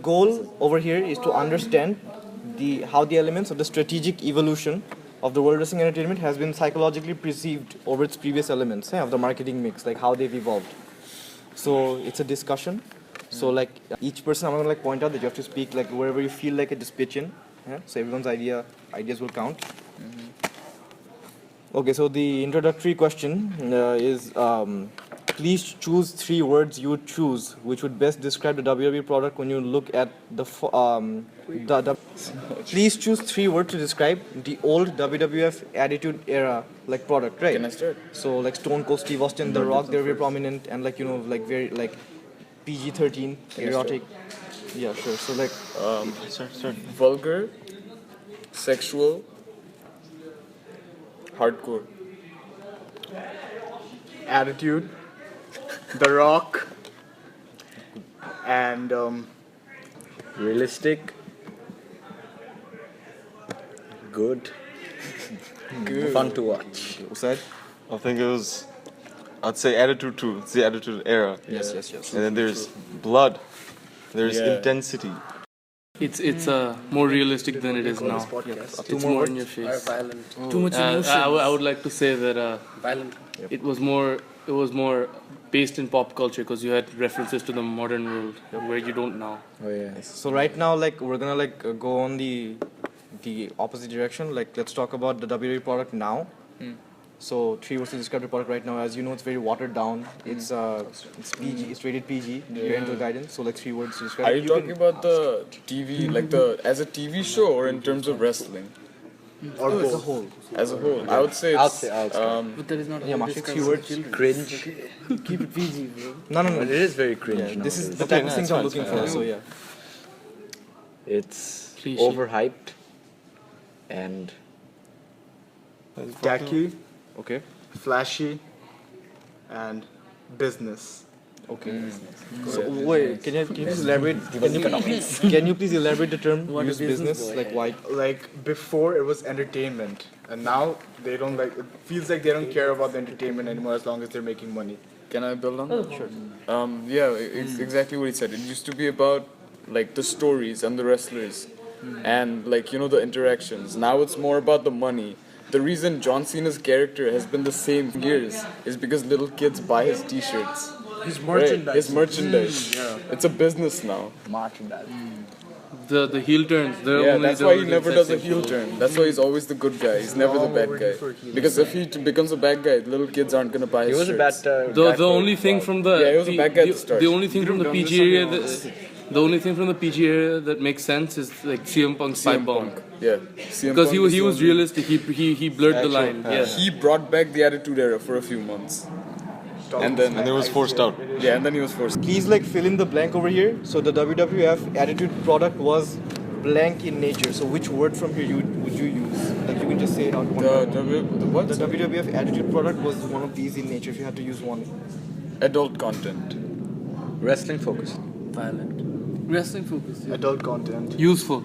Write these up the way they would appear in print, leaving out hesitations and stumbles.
goal over here is to understand how the elements of the strategic evolution of the World Wrestling Entertainment has been psychologically perceived over its previous elements of the marketing mix, like how they've evolved. So it's a discussion. So like each person, I'm gonna like point out that you have to speak like wherever you feel like it, just pitch in. Yeah? So everyone's ideas will count. Okay, so the introductory question is please choose 3 words you would choose which would best describe the WWE product when you look at please choose 3 words to describe the old WWF Attitude Era like product, right? Can I start? So like Stone Cold Steve Austin, The Rock, they're very prominent and like like very like PG-13, erotic. Yeah, sure. So like Vulgar, sexual, hardcore. Attitude, The Rock, and Realistic. Good. Fun to watch. what's that? I think I'd say Attitude too. It's the Attitude Era. Yes. And then there's blood. There's Yeah. intensity. It's more realistic than it is now. It's more in your face. Too much emotion. I would like to say that Violent. it was more based in pop culture because you had references to the modern world where you don't now. Oh yeah. So right now, like we're gonna like go on the opposite direction. Like let's talk about the WWE product now. So 3 words to describe the product right now. As you know, it's very watered down. It's PG. It's rated PG. Parental guidance. So like 3 words to describe. Are you talking about the TV, like as a TV show, or in terms of wrestling? or as a whole? As a whole, I would say I'll it's, say. But that is not Yeah, how Mashik, this 3 words. Cringe. Keep it PG, bro. No. But it is very cringe. Yeah, this is nowadays. the type of things I'm looking for. So yeah. It's Cliche. overhyped and tacky, Okay. flashy, and business. Okay. So wait, can you please elaborate? Can you please elaborate the term What use a business business? boy. Like why? Like before, it was entertainment, and now they don't like. It feels like they don't care about the entertainment anymore as long as they're making money. Can I build on that? Sure. Yeah, it's exactly what he said. It used to be about like the stories and the wrestlers, and like the interactions. Now it's more about the money. The reason John Cena's character has been the same for years is because little kids buy his T-shirts. His Right? His merchandise. It's a business now. The heel turns. Yeah, that's why he never does a heel turn. That's why he's always the good guy. He's never the bad guy. Because if he becomes a bad guy, little kids aren't gonna buy he his was a shirts. bad. The only thing from the Yeah, he was a bad guy at the start. the only thing from the PG area the only thing from the PG area that makes sense is like CM Punk's pipe CM bomb. Punk. Yeah. CM Because Punk is he the was only- realistic. He blurred the line. Yeah. He brought back the Attitude Era for a few months. And then And it was forced out. yeah, and then he was forced. Please like fill in the blank over here. So the WWF Attitude product was blank in nature. So which word from here would you use? Like you can just say it out. What? The WWF Attitude product was one of these in nature. If you had to use one. Adult content. Wrestling focus. Violent. Wrestling focus. Yeah. Adult content. Useful.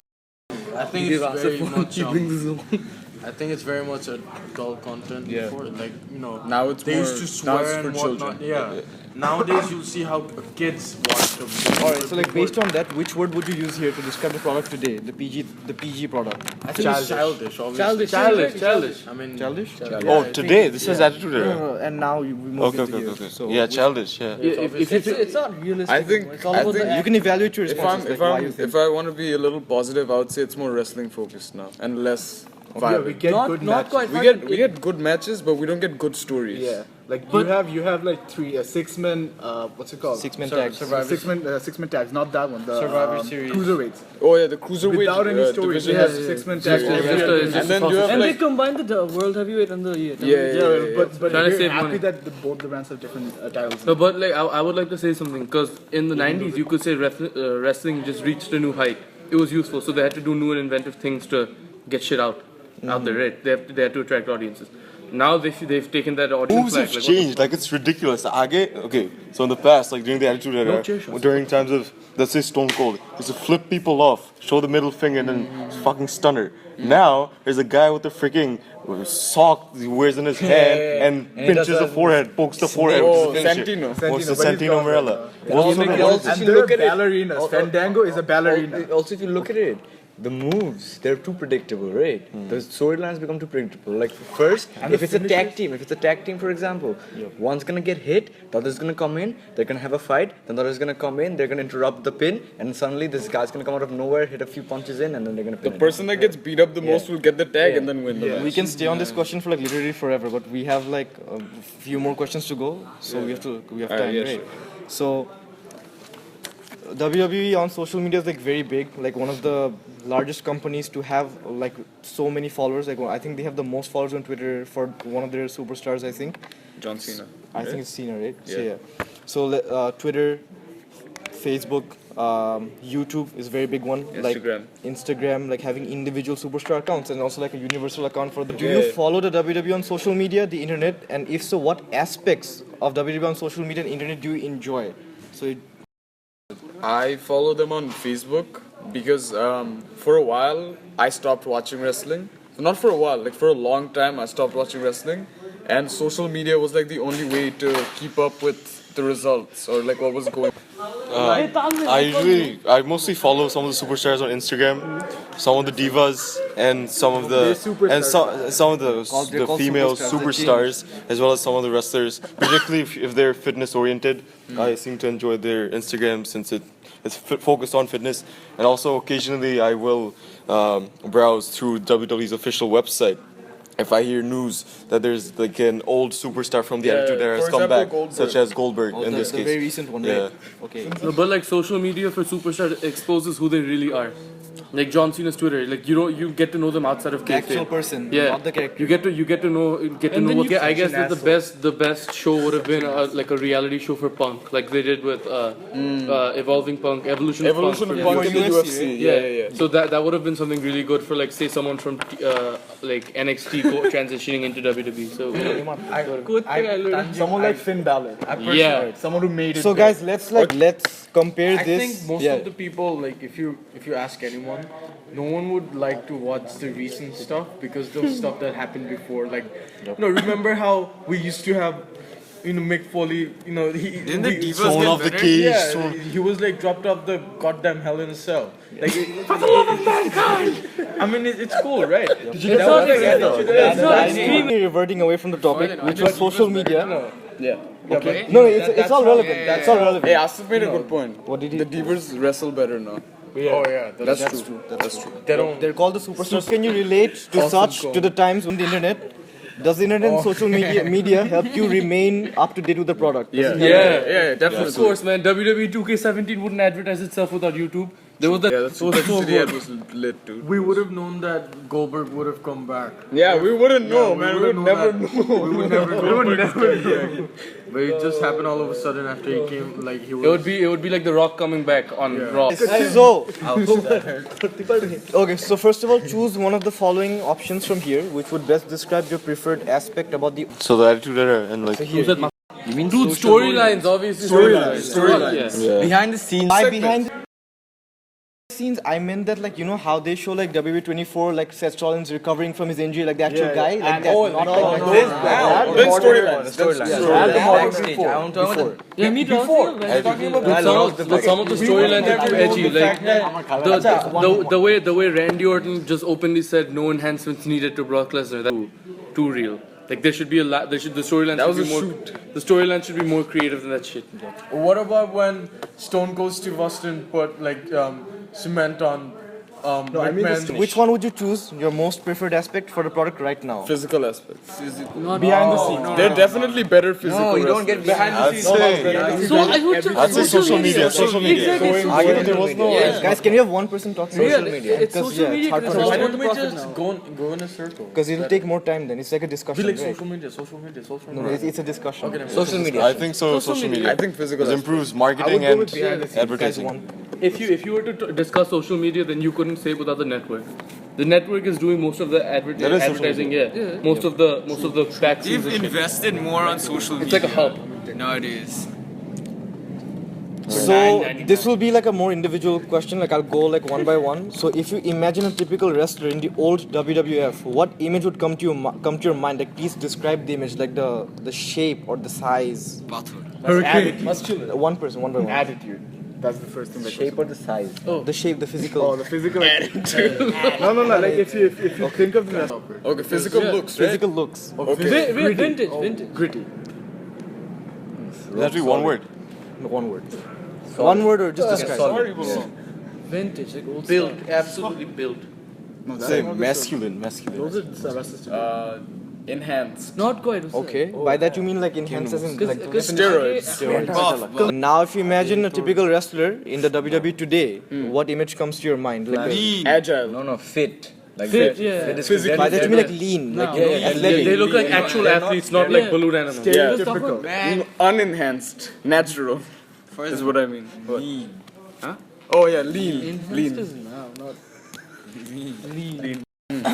I think it's very much. Keeping I think it's very much adult content. Yeah. Before, like Now it's they more. used to now swear it's for and children. whatnot. Yeah. Nowadays you'll see how kids watch them. Alright. So like based on that, which word would you use here to describe the product today? The PG product. I think it's childish. Obviously. Childish. I mean, Childish. Oh, today this is Attitude Era. And now we move Okay, into okay, here. okay. So Yeah, childish. Yeah. It's not realistic. I think. It's all I about think the you can evaluate your if responses. Like why you think. if I want to be a little positive, I would say it's more wrestling focused now and less Yeah, violent. we get good not matches. quite. We get good matches, but we don't get good stories. Yeah, like you have like 6-man. What's it called? 6-man tags. Six-man tags. Not that one. The Survivor Series. Cruiserweights. Oh yeah, the cruiserweight Without any stories. division They have has 6-man tags. and then you have And they like combined the world heavyweight and the yeah. But Trying to we're save happy money. that both the brands have different titles. No, but like I would like to say something because in the 90s you could say wrestling just reached a new height. It was useful, so they had to do new and inventive things to get shit out there, right? They had to attract audiences. Now they've taken that audience Moves flag. have Like, what the changed. Like it's ridiculous. Okay, so in the past, like during the Attitude Era, during times of let's say Stone Cold, he used to flip people off, show the middle finger, and then fucking stunner. Now there's a guy with a freaking sock he wears in his hand and pinches the forehead, pokes the forehead. Oh, which is the finisher. Santino. What's the but he's Santino gone Marella? right What's Yeah, the- also, And if you they're look at it, ballerinas. Fandango is a ballerina. also if you look at it, the moves they're too predictable, right? The storylines become too predictable. Like first, if it's a tag team, for example, one's gonna get hit, the other's gonna come in, they're gonna have a fight, then the other's gonna come in, they're gonna interrupt the pin, and suddenly this guy's gonna come out of nowhere, hit a few punches in, and then they're gonna The pin person that gets beat up the most will get the tag and then win the match. We can stay on this question for like literally forever, but we have like a few more questions to go, so we have time, yeah, right? sure. So WWE on social media is like very big, like one of the largest companies to have like so many followers. Like I think they have the most followers on Twitter for one of their superstars. I think. John Cena. I think it's Cena, right? Yeah. So Twitter, Facebook, YouTube is a very big one. Instagram. Like Instagram, like having individual superstar accounts and also like a universal account for the. Do Yeah. you follow the WWE on social media, the internet, and if so, what aspects of WWE on social media and internet do you enjoy? So I follow them on Facebook because for a while I stopped watching wrestling. Not for a while, like for a long time I stopped watching wrestling, and social media was like the only way to keep up with the results or like what was going. I mostly follow some of the superstars on Instagram, some of the divas, and some of the some of they're the called female superstars, superstars, as well as some of the wrestlers, particularly if they're fitness oriented. I seem to enjoy their Instagram since it's focused on fitness, and also occasionally I will browse through WWE's official website. If I hear news that there's like an old superstar from the Yeah, Attitude Era has for come example, back, Goldberg. such as Goldberg in the, this the case. very recent one, Yeah. right? Okay. No, but like social media for superstars exposes who they really are. Like John Cena's Twitter, like you get to know them outside of The actual kayfabe. person, Yeah, not the character. You get to know then what. you I guess catch an that the best show would have been like a reality show for Punk, like they did with Evolving Punk, Evolution of Evolution Punk. of for Punk in the UFC, UFC. right? Yeah. So that would have been something really good for like say someone from like NXT transitioning into WWE. So Someone like Finn Balor. yeah. Someone who made it. So big. guys, let's compare I this. think most of the people, like if you ask anyone, no one would like to watch the recent stuff because the stuff that happened before. Like, remember how we used to have, Mick Foley, Didn't the divas Thrown get off the better? cage. yeah, he was like dropped off the goddamn Hell in a Cell. Like, I mean, it's cool, right? Reverting away from the topic, which was social media. Yeah. Okay. No, it's all relevant. It's all relevant. Hey, Asif made a good point. What did he? The divas wrestle better now. Oh yeah, That's true. That's true. They don't. They're called the superstars. Can you relate to such to the times on the internet? Does the internet and social media help you remain up to date with the product? Yeah, definitely. Of course, man. WWE 2K17 wouldn't advertise itself without YouTube. There was that. Yeah, that's so good. was lit, dude. We would have known that Goldberg would have come back. Yeah, we wouldn't know, man. We would never know. We would never know. But it just happened all of a sudden after he came. Like he was. It would be like The Rock coming back on Raw. So, okay, so first of all, choose one of the following options from here, which would best describe your preferred aspect about the. So the Attitude Era and like You mean Dude, storylines, obviously. Storylines. Yeah. behind the scenes? By behind the scenes, I meant that like how they show like WWE24 like Seth Rollins recovering from his injury, like the actual guy, like that. Not like this. Then storylines. Backstage. I want to know that. Yeah, me before. Some of the storylines are too edgy. Like the way Randy Orton just openly said no enhancements needed to Brock Lesnar. That's too real. Like there should be the storyline should be more. The storyline should be more creative than that shit. What about when Stone Cold Steve Austin put like cement on McMahon's Which one would you choose? Your most preferred aspect for the product right now? Physical aspects. Behind the scenes. They're definitely better physical. No, you don't get behind the scenes. So I would choose I'd say social media. Social media. Exactly. There was no. Guys, can you have one person talk? Social media. It's social media. hard It's to all Why about don't the we profit just now. go in a circle? Because it'll take more time then. It's like a discussion. Be like right? social media. No, it's a discussion. Social media. I think so. Social media. I think physical. It improves marketing and advertising. If you were to discuss social media, then you couldn't say without the network. The network is doing most of the That is social advertising. media. Yeah. Most of the back scenes. They've and shit. invested more on social It's media like a hub. nowadays. So this will be like a more individual question. Like I'll go like one by one. So if you imagine a typical wrestler in the old WWF, what image would come to your mind? Like please describe the image, like the shape or the size. Hurricane. Muscular. One person, one by one. Attitude. That's the first thing that Shape or the size? The shape, the physical. Oh, the physical attitude. No. Like if you think of the wrestler. Okay, physical looks, right? Physical looks. Okay. Vintage. Gritty. That'd be one word. One word. One word or just describe. Sorry, Bulong. Vintage, like old build, absolutely built. No, Say masculine. Those are the wrestlers. Enhanced. Not quite. what's Okay. By that you mean like enhances in like Steroids. Now if you imagine a typical wrestler in the WWE today, what image comes to your mind? Like Lean. Agile. No, fit. Like Fit, fit. yeah. Fit is Physically. by that you mean like lean, like you know, athletic. They look like actual athletes, not like balloon animals. Yeah. Typical. Unenhanced. Natural. Is what I mean. What? Huh? Oh yeah, lean.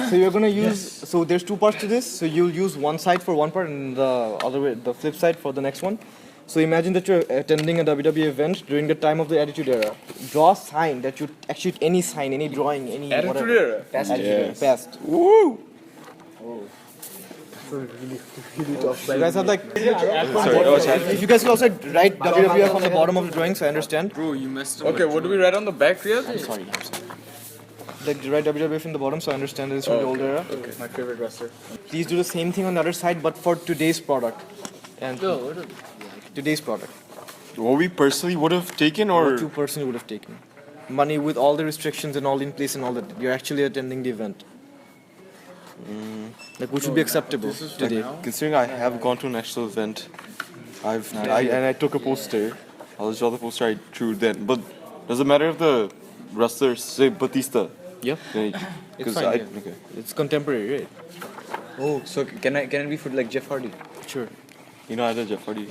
So you're gonna use. So there's two parts to this. So you'll use one side for one part and the other way, the flip side for the next one. So imagine that you're attending a WWE event during the time of the Attitude Era. Draw a sign that you actually any sign, any drawing, any Attitude whatever. Era. Attitude Era. Yes. Past. Woo! You guys have like. If you guys can also write WWF on the bottom of the drawing, so I understand. Bro, you messed up. Okay, what do we write on the back, Riyad? Like write WWF in the bottom, so I understand that it's from the old era. My favorite wrestler. Please do the same thing on the other side, but for today's product. And today's product. What we personally would have taken, or What you personally would have taken. Money with all the restrictions and all in place and all that. You're actually attending the event. Like which would be acceptable today. considering I have gone to an actual event, I took a poster. I'll draw the poster I drew then. But does it matter if the wrestler say Batista? Yeah. Because fine, yeah. okay. It's contemporary, right? Oh, so can it be for like Jeff Hardy? Sure. You know I had a Jeff Hardy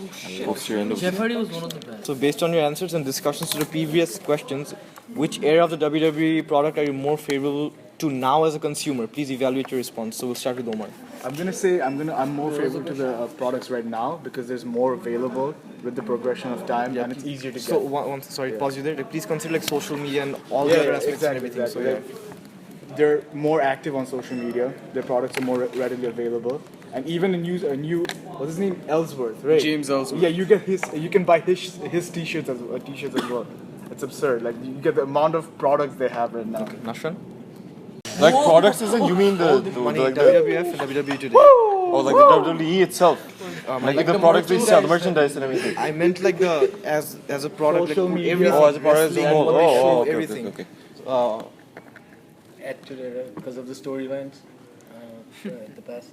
poster and Jeff Hardy was one of the best. So based on your answers and discussions to the previous questions, which area of the WWE product are you more favorable to now as a consumer? Please evaluate your response. So we'll start with Omar. I'm more favorable to the products right now because there's more available with the progression of time and it's easier to get. So pause you there. Like, please consider like social media and all the other aspects and everything. Exactly. So yeah. They're more active on social media. Their products are more readily available, and even a new what's his name, Ellsworth, right? James Ellsworth. Yeah, you can buy his t-shirts as well. It's absurd. Like you get the amount of products they have right now. Nashran? like products isn't you mean the Money, like the WWF and WWE today. oh like the WWE itself. Like the products they sell, the merchandise and everything. I meant like the as a product, Social like media. everything. Oh, as a product as a wrestling, whole. what they show, Oh, okay, everything. okay. Attitude Era because of the storylines. The past.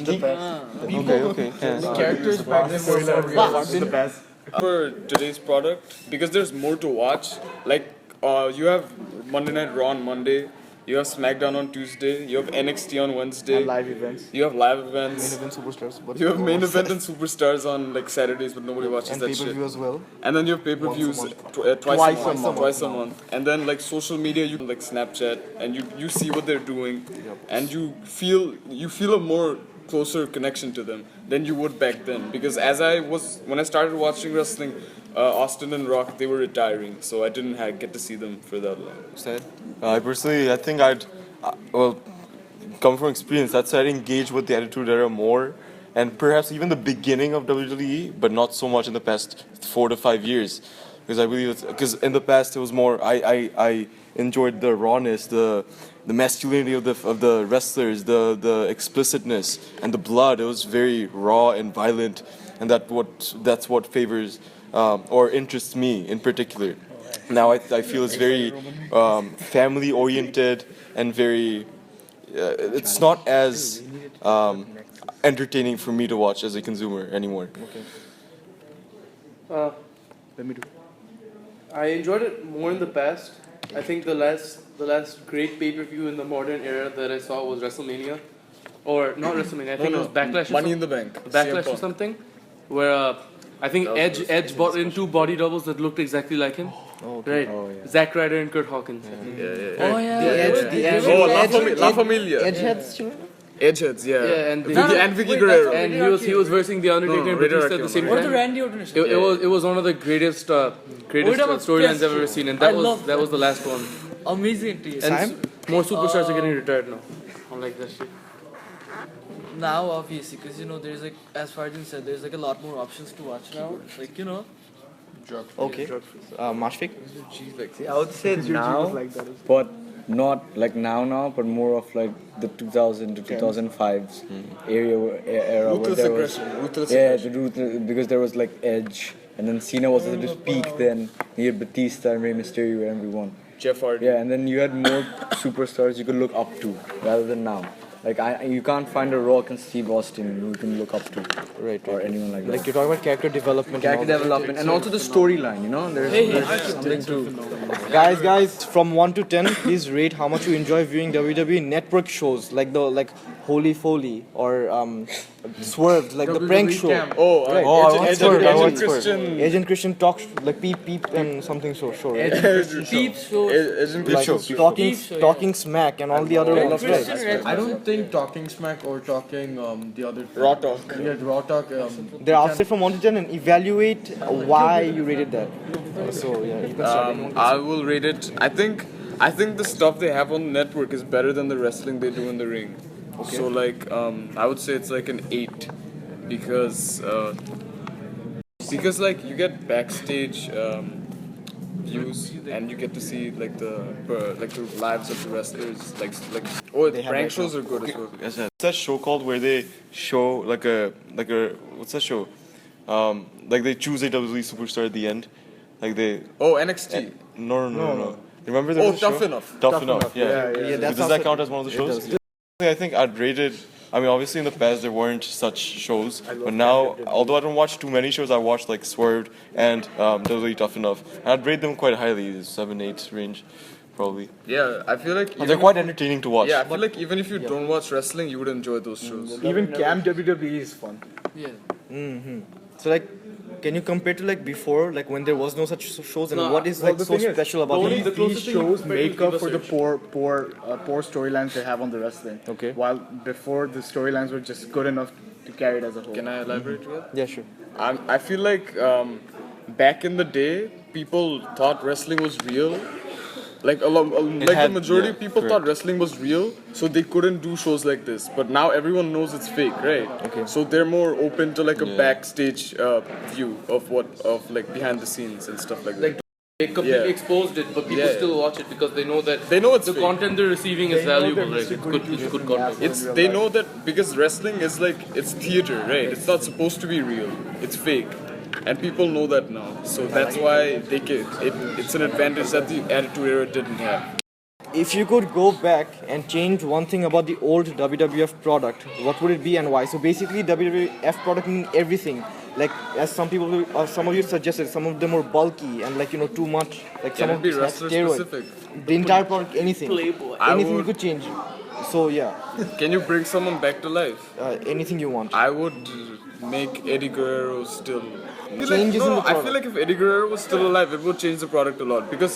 Okay. Yeah. Characters back then were the best. for today's product because there's more to watch. Like you have Monday Night Raw on Monday, you have SmackDown on Tuesday, you have NXT on Wednesday, And live events. you have live events, Event superstars, but you have main event and superstars on like Saturdays, but nobody watches and that pay-per-view shit. as well. And then you have pay-per-views twice a month. And then like social media, you like Snapchat, and you see what they're doing, and you feel a more closer connection to them than you would back then. Because when I started watching wrestling, Austin and Rock, they were retiring, so I didn't get to see them for that long. Said. I personally, I think come from experience, that's why I'd engage with the Attitude Era more, and perhaps even the beginning of WWE, but not so much in the past 4 to 5 years, because I believe because in the past it was more I enjoyed the rawness, the masculinity of the wrestlers, the explicitness and the blood. It was very raw and violent, and that's what favors or interests me in particular. Now I feel it's very family oriented and very. It's not as entertaining for me to watch as a consumer anymore. Let me do. I enjoyed it more in the past. I think the last great pay-per-view in the modern era that I saw was WrestleMania, or not WrestleMania. I think it was Backlash. Money in the Bank. Backlash or something, where I think Edge bought in 2 body doubles that looked exactly like him. Right. Zack Ryder and Kurt Hawkins. Oh yeah. The Edge. Oh, La Familia. Edgeheads, you know? Edgeheads, yeah. Yeah, and And Vicky Guerrero. and he was versing the Undertaker and Rated Batista at the RKO. same What are the time. Randy Orton? It was one of the greatest storylines I've ever seen, and I love that was the last one. Amazing to And more superstars are getting retired now. Unlike that shit. now, obviously, because there's like, as Farjin said, there's like a lot more options to watch now. Like Okay. Mashfik? See, I would say now, but not like now, but more of like the 2000 to 2005s era where Ruthless there was aggression. Ruthless because there was like Edge, and then Cena was at his peak. Then you had Batista and Rey Mysterio and everyone. Jeff Hardy. Yeah, and then you had more superstars you could look up to rather than now. Like you can't find a Rock and Steve Austin who you can look up to, or anyone like that. Like you're talking about character development. Character development and also the storyline. There's something to. Guys, from 1 to 10, please rate how much you enjoy viewing WWE Network shows like Holy Foley or Swerved, like the prank show. Edge and Christian. Edge and Christian talk like Peep and something show. Right? Peeps show. Edge and Like Christian. talking smack and all the other ones, right? I don't think talking smack or talking the other Raw talk. Yeah, raw talk. They're outside from 1 to 10 and evaluate why you rated that. So yeah, you can start. I will rate it. I think the stuff they have on the network is better than the wrestling they do in the ring. Okay. So like I would say it's like an 8 because like you get backstage views and you get to see like the lives of the wrestlers prank shows are good as well. What's that show called where they show like a what's that show? Like they choose a WWE superstar at the end. Like they NXT. No. Remember there was a Tough show? Enough. Tough Enough. Yeah. That's Does that count as one of the shows? I think I'd rate it. I mean, obviously in the past there weren't such shows, but now, although I don't watch too many shows, I watch like Swerved and WWE Tough Enough. And I'd rate them quite highly, 7-8 range, probably. Yeah, I feel like They're quite entertaining to watch. Yeah, I feel like even if you don't watch wrestling, you would enjoy those shows. Even Camp WWE is fun. Yeah. So like, can you compare to like before, like when there was no such shows, and what is like the so thing is, special about these them? these shows make up for the poor storylines they have on the wrestling. Okay. While before the storylines were just good enough to carry it as a whole. Can I elaborate here? Yeah, sure. I feel like back in the day, people thought wrestling was real. Like the majority of people thought wrestling was real, so they couldn't do shows like this. But now everyone knows it's fake, right? Okay. So they're more open to like a backstage view of like behind the scenes and stuff like that. They completely Yeah. exposed it, but people Yeah. still watch it because they know that it's the fake. content they're receiving is valuable. Right? It's good content. They know that because wrestling is like it's theater, right? It's not supposed to be real. It's fake. And people know that now, so that's why it's an advantage that the Attitude Era didn't have. If you could go back and change one thing about the old WWF product, what would it be and why? So basically, WWF product means everything. Like as some of you suggested, some of them were bulky and like too much. Like some Can it of be them had wrestler steroid. specific? The entire product, anything, anything you would- could change. So yeah, Can you bring someone back to life? anything you want. I would make Eddie Guerrero still. Changes in the I product. feel like if Eddie Guerrero was still alive, it would change the product a lot because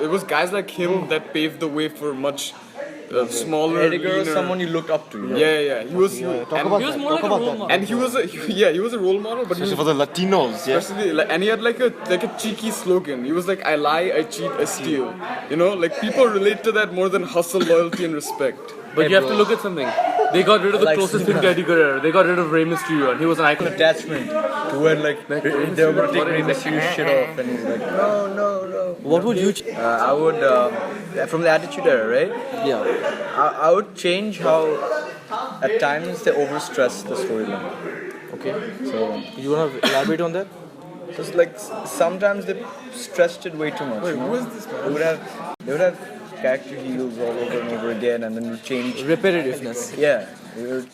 it was guys like him that paved the way for much smaller. Eddie Guerrero is leaner- someone you look up to. Yeah. He was. Talk and, about He was that. more Talk like a about role that. model. and he was a role model, but he was Especially for the Latinos, yeah. especially and he had like a cheeky slogan. He was like, "I lie, I cheat, I steal." Like people relate to that more than hustle, loyalty, and respect. But you have to look at something. They got rid of the Like closest thing to Eddie Guerrero. They got rid of Rey Mysterio, and he was an icon. Attachment to where like they were going to take Rey Mysterio's shit off, and he's like, no. What would you? I would from the Attitude Era, right? Yeah. I would change how at times they overstress the storyline. Okay. So You wanna elaborate on that? just like sometimes they stressed it way too much. Wait, Who is this man? They would have character heals all over and over again, and then you change. Repetitiveness. Yeah, they were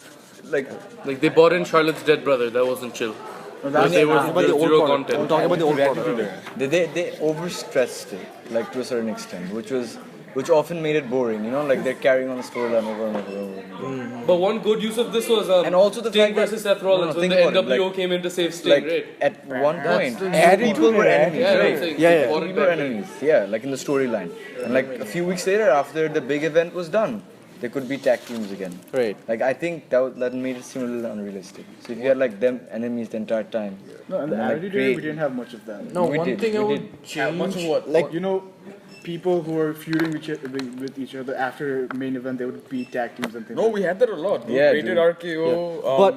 like Like they brought in Charlotte's dead brother. That wasn't chill. Because they were Talking about the old zero product. content. I'm talking about the old Attitude product. Era. They overstressed it, like to a certain extent, which often made it boring. You know, like they're carrying on the storyline over and over and over. But one good use of this was And also the Sting fact that- versus Seth Rollins No, when think the about it, NWO like- came in to save Sting, Like right? at one point, the people were enemies, Yeah, right? I'm saying, Yeah, yeah. brought it People were back. enemies, yeah, like in the storyline. And like a few weeks later, after the big event was done, they could be tag teams again. Right. Like I think that made it seem a little unrealistic. So if you had like them enemies the entire time, No, and the then, like, Attitude Era, we create- didn't have much of that. No, We one did, thing I we would did. change. Much of what? Like- You know, people who are feuding with each other after main event, they would be tag teams and things. No, we had that a lot. Yeah, Rated dude. RKO. But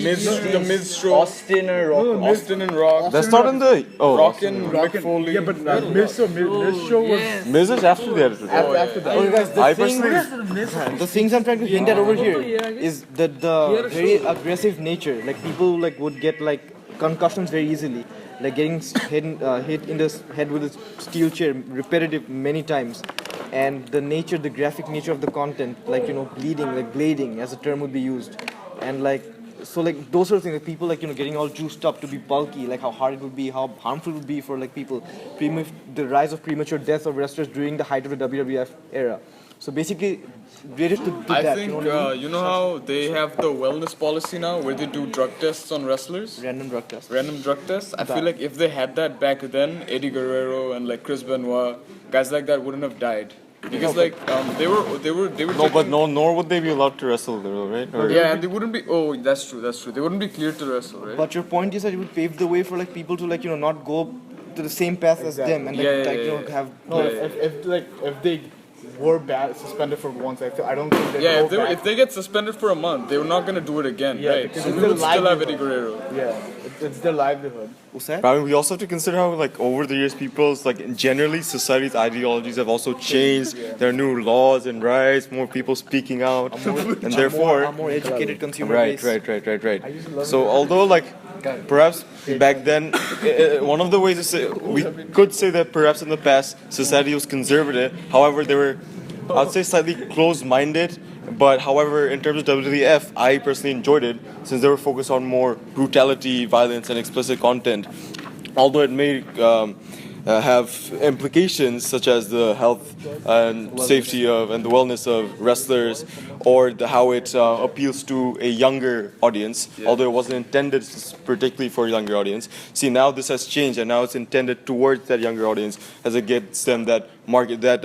Miz Show, Austin or Rock. Austin and Rock, That's not in the. Oh, Rockin', Mick Foley. Yeah, but Miz show was Miz is after the Attitude Era. after that. okay, guys, I the thing, personally. the things I'm trying to hint at over here is that the very aggressive nature, like people like would get like concussions very easily, like getting hit in the head with a steel chair repetitive many times, and the nature, the graphic nature of the content, like bleeding, like blading as a term would be used, and like so like those sort of things, like people like getting all juiced up to be bulky, like how hard it would be, how harmful it would be for like people, the rise of premature death of wrestlers during the height of the WWF era. So basically, related to I that, think you know what I mean? you know how they have the wellness policy now, where they do drug tests on wrestlers. Random drug test. Random drug tests. I feel like if they had that back then, Eddie Guerrero and like Chris Benoit, guys like that wouldn't have died. Because like they were No, taking- but nor would they be allowed to wrestle, though, right? Or, Yeah, and they wouldn't be. Oh, that's true. That's true. They wouldn't be cleared to wrestle, right? But your point is that it would pave the way for like people to like not go to the same path as them and like, Yeah, like yeah. have No, if they were suspended for once, I don't think they Yeah, go back. if they get suspended for a month, they were not gonna do it again, Yeah, right? because So it's we their would still have livelihood. Eddie Guerrero. Yeah, it's their livelihood. Usad? I mean, we also have to consider how, like, over the years, people's, like, generally, society's ideologies have also changed. There are new laws and rights, more people speaking out, and therefore, a more educated consumer right. base. So, although, like, perhaps back then, one of the ways to say, we could say that perhaps in the past, society was conservative. However, they were, I'd say, slightly closed-minded. But however, in terms of WWF, I personally enjoyed it since they were focused on more brutality, violence, and explicit content. Although it may have implications such as the health and safety of and the wellness of wrestlers, or how it appeals to a younger audience. Although it wasn't intended particularly for a younger audience. See, now this has changed, and now it's intended towards that younger audience as it gets them that market that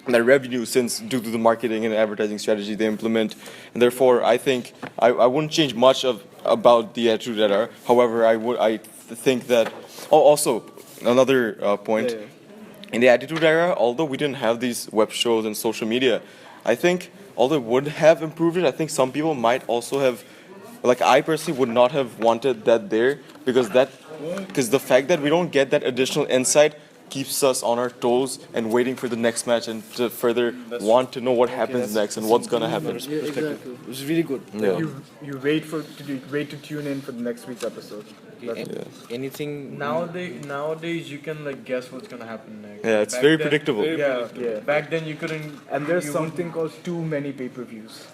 revenue, since due to the marketing and advertising strategy they implement, and therefore I think I wouldn't change much about the Attitude Era. However, I think that also another point in the Attitude Era, although we didn't have these web shows and social media, I think although it would have improved it, I think some people might also have, like I personally would not have wanted that there because the fact that we don't get that additional insight keeps us on our toes and waiting for the next match and to further want to know what happens next and what's gonna happen. It was really good. Yeah. You wait to tune in for the next week's episode. Anything Nowadays you can like guess what's gonna happen next. Yeah, it's Back very then- predictable. Yeah. Back then you couldn't. And there's you something called too many pay-per-views.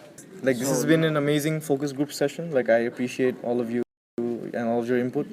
like this has been an amazing focus group session. Like I appreciate all of you and all of your input.